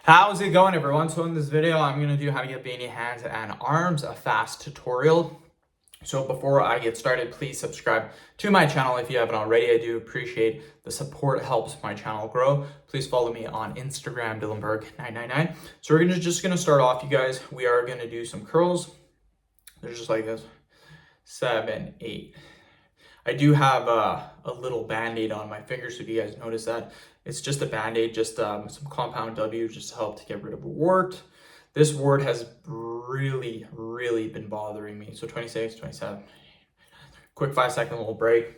How's it going, everyone? So in this video, I'm going to do how to get veiny hands and arms, a fast tutorial. So before I get started, please subscribe to my channel if you haven't already. I do appreciate the support. It helps my channel grow. Please follow me on Instagram, Dylanberg999. So we're just going to start off, you guys. We are going to do some curls. They're just like this. 7, 8. I do have a little band-aid on my fingers, so if you guys notice that. It's just a band-aid, just some compound W just to help to get rid of a wart. This wart has really been bothering me. So 26, 27. Quick 5-second little break.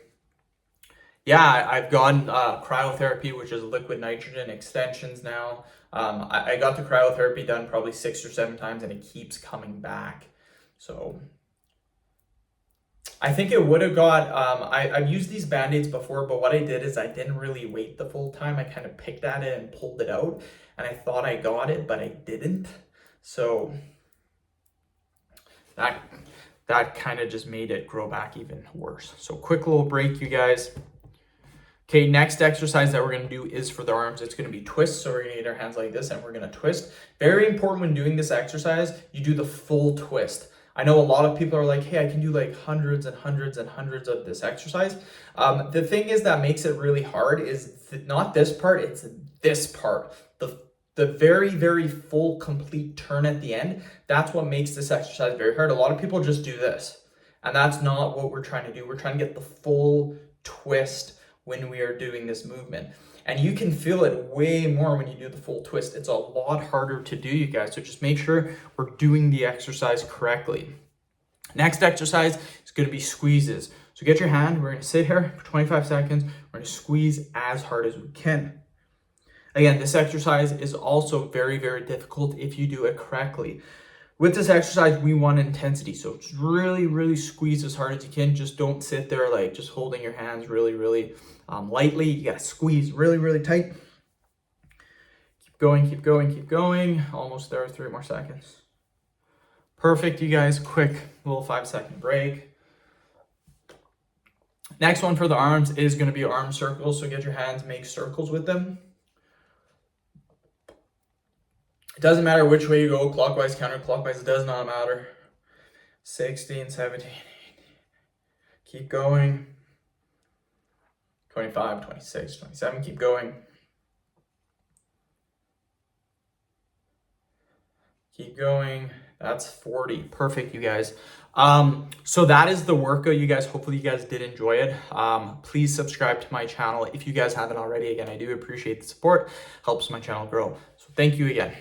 Yeah, I've gotten cryotherapy, which is liquid nitrogen extensions now. I got the cryotherapy done probably 6 or 7 times, and it keeps coming back. So I think it would have got, I've used these Band-Aids before, but what I did is I didn't really wait the full time. I kind of picked at it and pulled it out, and I thought I got it, but I didn't. So that kind of just made it grow back even worse. So quick little break, you guys. Okay, next exercise that we're going to do is for the arms. It's going to be twists. So we're going to get our hands like this, and we're going to twist. Very important when doing this exercise, you do the full twist. I know a lot of people are like, hey, I can do like hundreds and hundreds and hundreds of this exercise. The thing is that makes it really hard is not this part, it's this part. The very full complete turn at the end. That's what makes this exercise very hard. A lot of people just do this, and that's not what we're trying to do. We're trying to get the full twist when we are doing this movement. And you can feel it way more when you do the full twist. It's a lot harder to do, you guys. So just make sure we're doing the exercise correctly. Next exercise is going to be squeezes. So get your hand. We're going to sit here for 25 seconds. We're going to squeeze as hard as we can. Again, this exercise is also very difficult if you do it correctly. With this exercise, we want intensity. So just really squeeze as hard as you can. Just don't sit there like just holding your hands really lightly. You got to squeeze really tight. Keep going. Almost there, 3 more seconds. Perfect, you guys. Quick little 5-second break. Next one for the arms is going to be arm circles. So get your hands, make circles with them. It doesn't matter which way you go, clockwise, counterclockwise, it does not matter. 16, 17, 18. Keep going. 25, 26, 27, keep going. Keep going. That's 40. Perfect, you guys. So that is the workout, you guys. Hopefully you guys did enjoy it. Please subscribe to my channel if you guys haven't already. Again, I do appreciate the support. Helps my channel grow. So thank you again.